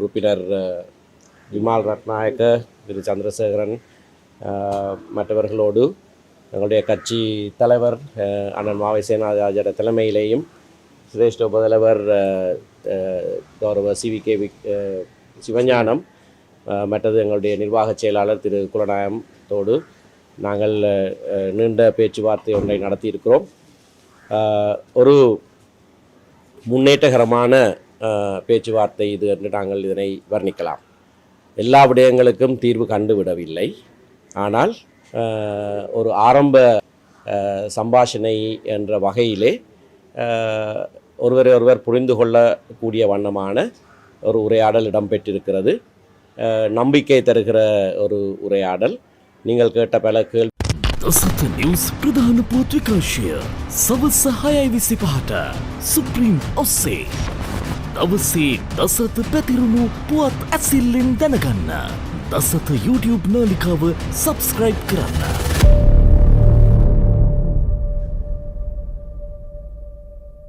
உறுப்பினர் விமால் ரத்நாயக்க, திரு சந்திரசேகரன் மற்றவர்களோடு எங்களுடைய கட்சி தலைவர் அண்ணன் மாவை சேனாராஜோட தலைமையிலேயும் சிரேஷ்ட உபதலைவர் கௌரவ CVK சிவஞானம், மற்றது எங்களுடைய நிர்வாக செயலாளர் திரு குலநாயகத்தோடு நாங்கள் நீண்ட பேச்சுவார்த்தை ஒன்றை நடத்தியிருக்கிறோம். ஒரு முன்னேற்றகரமான பேச்சுவார்த்தை இது என்று நாங்கள் இதனை வர்ணிக்கலாம். எல்லா விடயங்களுக்கும் தீர்வு கண்டுவிடவில்லை, ஆனால் ஒரு ஆரம்ப சம்பாஷணை என்ற வகையிலே ஒருவர் புரிந்து கொள்ளக்கூடிய வண்ணமான ஒரு உரையாடல் இடம்பெற்றிருக்கிறது. நம்பிக்கை தருகிற ஒரு உரையாடல். நீங்கள் கேட்ட பல கேள்வி දසත නිවස් ප්‍රධාන පුවත් විකාශය සවස් 6:25ට සුප්‍රීම් ඔස්සේ දවසේ දසත පැතිරුණු පුවත් ඇසිල්ලෙන් දැනගන්න දසත YouTube නාලිකාව සබස්ක්‍රයිබ් කරන්න.